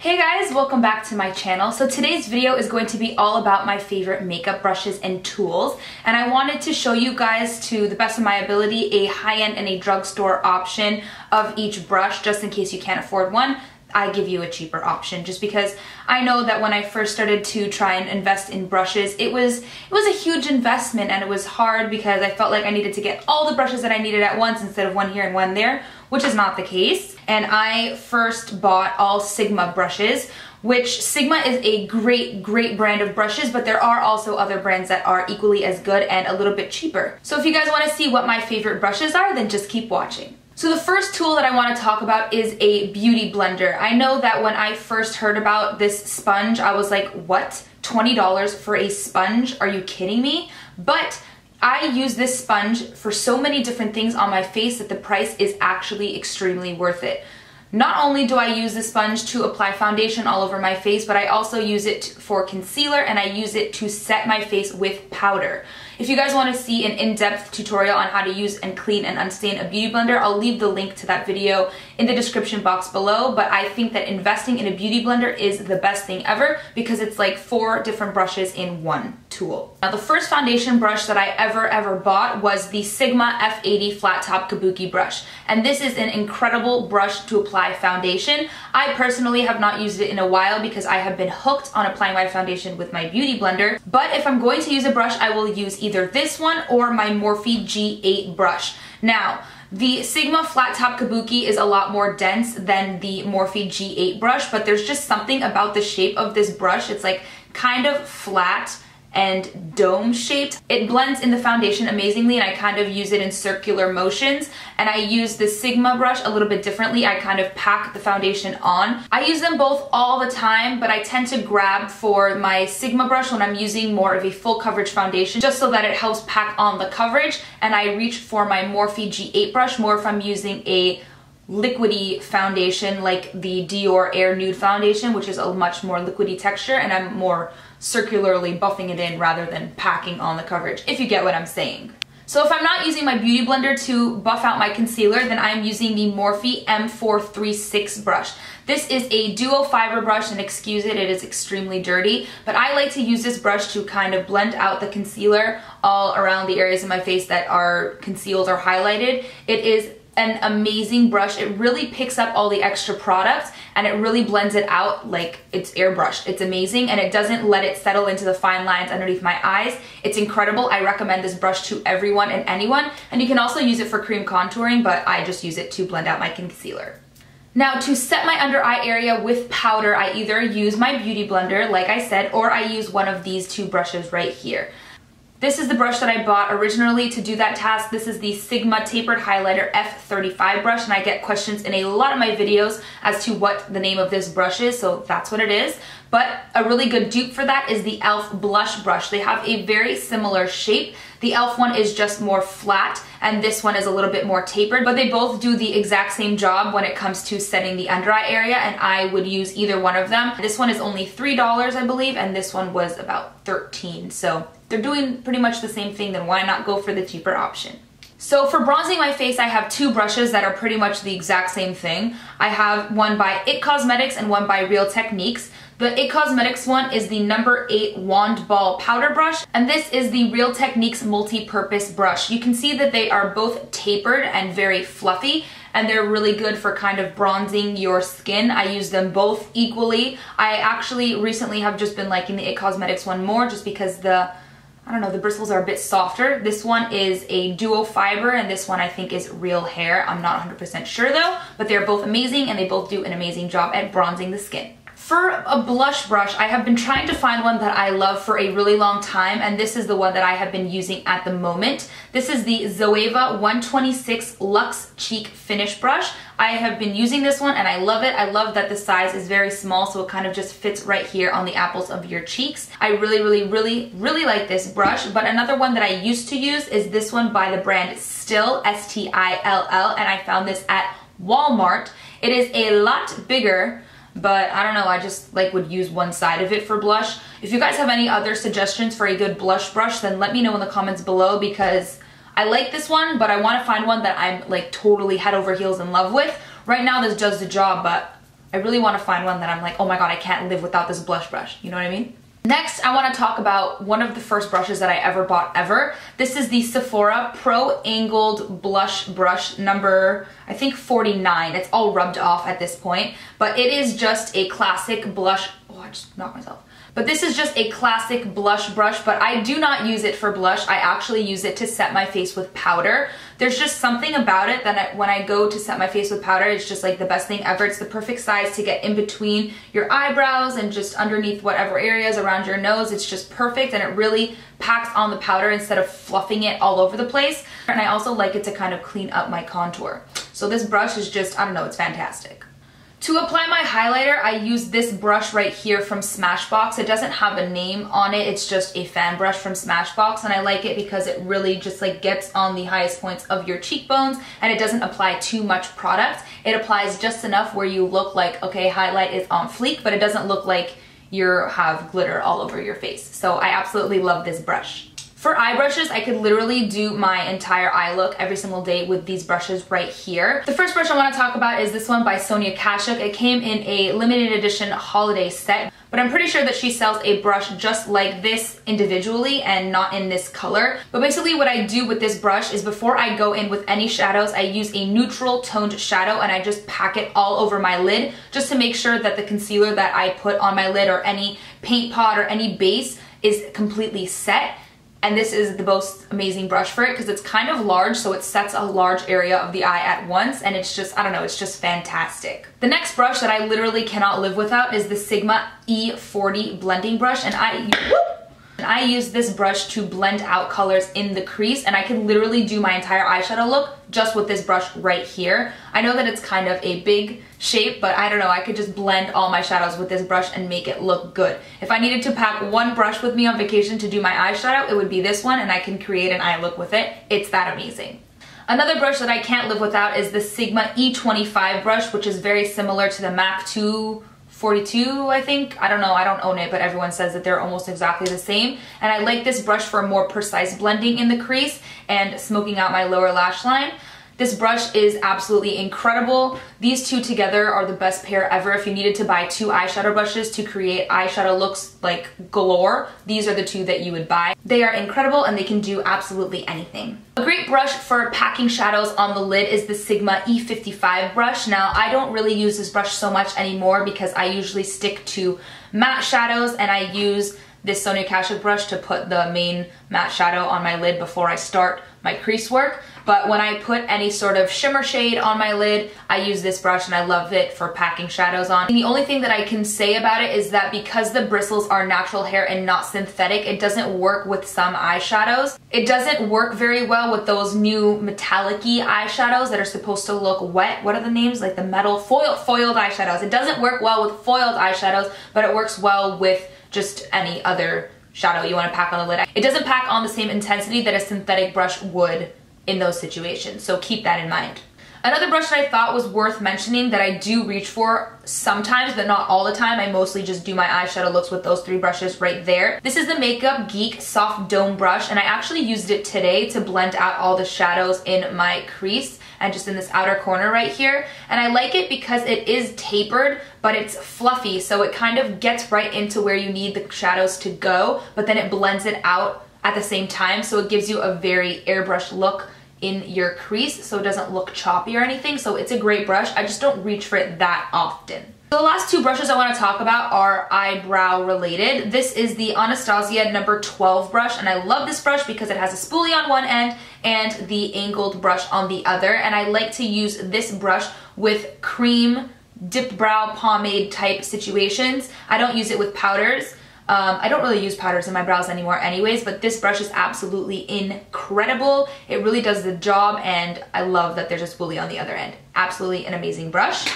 Hey guys, welcome back to my channel. So today's video is going to be all about my favorite makeup brushes and tools, and I wanted to show you guys, to the best of my ability, a high-end and a drugstore option of each brush, just in case you can't afford one. I give you a cheaper option just because I know that when I first started to try and invest in brushes, it was a huge investment, and it was hard because I felt like I needed to get all the brushes that I needed at once instead of one here and one there, which is not the case. And I first bought all Sigma brushes, which Sigma is a great brand of brushes, but there are also other brands that are equally as good and a little bit cheaper. So if you guys want to see what my favorite brushes are, then just keep watching. So the first tool that I want to talk about is a beauty blender. I know that when I first heard about this sponge, I was like, what? $20 for a sponge? Are you kidding me? But I use this sponge for so many different things on my face that the price is actually extremely worth it. Not only do I use the sponge to apply foundation all over my face, but I also use it for concealer, and I use it to set my face with powder. If you guys want to see an in-depth tutorial on how to use and clean and unstain a beauty blender, I'll leave the link to that video in the description box below. But I think that investing in a beauty blender is the best thing ever because it's like 4 different brushes in one tool. Now, the first foundation brush that I ever bought was the Sigma F80 Flat Top Kabuki brush. And this is an incredible brush to apply foundation. I personally have not used it in a while because I have been hooked on applying my foundation with my beauty blender. But if I'm going to use a brush, I will use either this one or my Morphe G8 brush. Now, the Sigma Flat Top Kabuki is a lot more dense than the Morphe G8 brush, but there's just something about the shape of this brush. It's like kind of flat and dome shaped. It blends in the foundation amazingly, and I kind of use it in circular motions. And I use the Sigma brush a little bit differently. I kind of pack the foundation on. I use them both all the time, but I tend to grab for my Sigma brush when I'm using more of a full coverage foundation, just so that it helps pack on the coverage. And I reach for my Morphe G8 brush more if I'm using a liquidy foundation like the Dior Air Nude foundation, which is a much more liquidy texture, and I'm more circularly buffing it in rather than packing on the coverage, if you get what I'm saying. So if I'm not using my beauty blender to buff out my concealer, then I'm using the Morphe M436 brush. This is a duo fiber brush, and excuse it, it is extremely dirty, but I like to use this brush to kind of blend out the concealer all around the areas of my face that are concealed or highlighted. It is an amazing brush. It really picks up all the extra products and it really blends it out like it's airbrushed. It's amazing, and it doesn't let it settle into the fine lines underneath my eyes. It's incredible. I recommend this brush to everyone and anyone, and you can also use it for cream contouring, but I just use it to blend out my concealer. Now, to set my under eye area with powder, I either use my beauty blender, like I said, or I use one of these 2 brushes right here. This is the brush that I bought originally to do that task. This is the Sigma Tapered Highlighter F35 brush, and I get questions in a lot of my videos as to what the name of this brush is, so that's what it is. But a really good dupe for that is the e.l.f. Blush Brush. They have a very similar shape. The e.l.f. one is just more flat, and this one is a little bit more tapered, but they both do the exact same job when it comes to setting the under eye area, and I would use either one of them. This one is only $3, I believe, and this one was about $13, so they're doing pretty much the same thing, then why not go for the cheaper option? So for bronzing my face, I have 2 brushes that are pretty much the exact same thing. I have one by IT Cosmetics and one by Real Techniques. The IT Cosmetics one is the number 8 Wand Ball Powder Brush, and this is the Real Techniques Multi-Purpose Brush. You can see that they are both tapered and very fluffy, and they're really good for kind of bronzing your skin. I use them both equally. I actually recently have just been liking the IT Cosmetics one more just because the bristles are a bit softer. This one is a duo fiber, and this one I think is real hair. I'm not 100% sure though, but they're both amazing, and they both do an amazing job at bronzing the skin. For a blush brush, I have been trying to find one that I love for a really long time, and this is the one that I have been using at the moment. This is the Zoeva 126 Luxe Cheek Finish Brush. I have been using this one and I love it. I love that the size is very small, so it kind of just fits right here on the apples of your cheeks. I really like this brush, but another one that I used to use is this one by the brand Still, S-T-I-L-L, and I found this at Walmart. It is a lot bigger, but I don't know, I just would use one side of it for blush. If you guys have any other suggestions for a good blush brush, then let me know in the comments below, because I like this one, but I want to find one that I'm totally head over heels in love with. Right now this does the job, but I really want to find one that I'm like, oh my god, I can't live without this blush brush. You know what I mean? Next, I want to talk about one of the first brushes that I ever bought ever. This is the Sephora Pro Angled Blush Brush number, I think 49. It's all rubbed off at this point, but it is just a classic blush. Oh, I just knocked myself. But this is just a classic blush brush, but I do not use it for blush. I actually use it to set my face with powder. There's just something about it that when I go to set my face with powder, it's just like the best thing ever. It's the perfect size to get in between your eyebrows and just underneath whatever areas around your nose. It's just perfect, and it really packs on the powder instead of fluffing it all over the place. And I also like it to kind of clean up my contour. So this brush is just, I don't know, it's fantastic. To apply my highlighter, I use this brush right here from Smashbox. It doesn't have a name on it, it's just a fan brush from Smashbox, and I like it because it really just like gets on the highest points of your cheekbones, and it doesn't apply too much product. It applies just enough where you look like, okay, highlight is on fleek, but it doesn't look like you have glitter all over your face. So I absolutely love this brush. For eye brushes, I could literally do my entire eye look every single day with these brushes right here. The first brush I want to talk about is this one by Sonia Kashuk. It came in a limited edition holiday set, but I'm pretty sure that she sells a brush just like this individually and not in this color. But basically what I do with this brush is before I go in with any shadows, I use a neutral toned shadow and I just pack it all over my lid just to make sure that the concealer that I put on my lid or any paint pot or any base is completely set. And this is the most amazing brush for it because it's kind of large, so it sets a large area of the eye at once, and it's just, I don't know, it's just fantastic. The next brush that I literally cannot live without is the Sigma E40 blending brush, and I use this brush to blend out colors in the crease, and I can literally do my entire eyeshadow look just with this brush right here. I know that it's kind of a big shape, but I don't know, I could just blend all my shadows with this brush and make it look good. If I needed to pack one brush with me on vacation to do my eyeshadow, it would be this one, and I can create an eye look with it. It's that amazing. Another brush that I can't live without is the Sigma E25 brush, which is very similar to the MAC 242, I think. I don't know, I don't own it, but everyone says that they're almost exactly the same. And I like this brush for more precise blending in the crease and smoking out my lower lash line. This brush is absolutely incredible. These two together are the best pair ever. If you needed to buy two eyeshadow brushes to create eyeshadow looks like galore, these are the two that you would buy. They are incredible and they can do absolutely anything. A great brush for packing shadows on the lid is the Sigma E55 brush. Now, I don't really use this brush so much anymore because I usually stick to matte shadows, and I use this Sonia Kashuk brush to put the main matte shadow on my lid before I start my crease work. But when I put any sort of shimmer shade on my lid, I use this brush and I love it for packing shadows on. And the only thing that I can say about it is that because the bristles are natural hair and not synthetic, it doesn't work with some eyeshadows. It doesn't work very well with those new metallic-y eyeshadows that are supposed to look wet. What are the names? Like the metal foiled eyeshadows. It doesn't work well with foiled eyeshadows, but it works well with just any other shadow you want to pack on the lid. It doesn't pack on the same intensity that a synthetic brush would in those situations, so keep that in mind. Another brush that I thought was worth mentioning that I do reach for sometimes, but not all the time. I mostly just do my eyeshadow looks with those three brushes right there. This is the Makeup Geek Soft Dome Brush, and I actually used it today to blend out all the shadows in my crease and just in this outer corner right here. And I like it because it is tapered, but it's fluffy, so it kind of gets right into where you need the shadows to go, but then it blends it out at the same time, so it gives you a very airbrush look in your crease, so it doesn't look choppy or anything. So it's a great brush. I just don't reach for it that often. So the last two brushes I want to talk about are eyebrow related. This is the Anastasia number 12 brush, and I love this brush because it has a spoolie on one end and the angled brush on the other, and I like to use this brush with cream dip brow pomade type situations. I don't use it with powders. I don't really use powders in my brows anymore anyways, but this brush is absolutely incredible. It really does the job, and I love that there's a spoolie on the other end. Absolutely an amazing brush.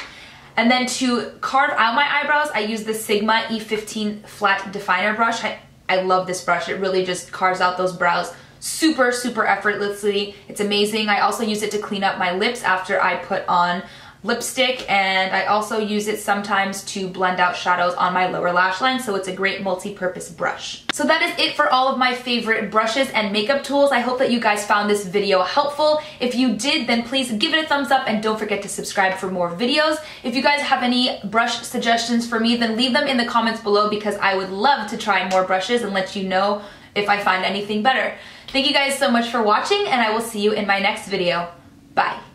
And then to carve out my eyebrows, I use the Sigma E15 Flat Definer brush. I love this brush. It really just carves out those brows super effortlessly. It's amazing. I also use it to clean up my lips after I put on lipstick, and I also use it sometimes to blend out shadows on my lower lash line, so it's a great multi-purpose brush. So that is it for all of my favorite brushes and makeup tools. I hope that you guys found this video helpful. If you did, then please give it a thumbs up and don't forget to subscribe for more videos. If you guys have any brush suggestions for me, then leave them in the comments below because I would love to try more brushes and let you know if I find anything better. Thank you guys so much for watching, and I will see you in my next video. Bye.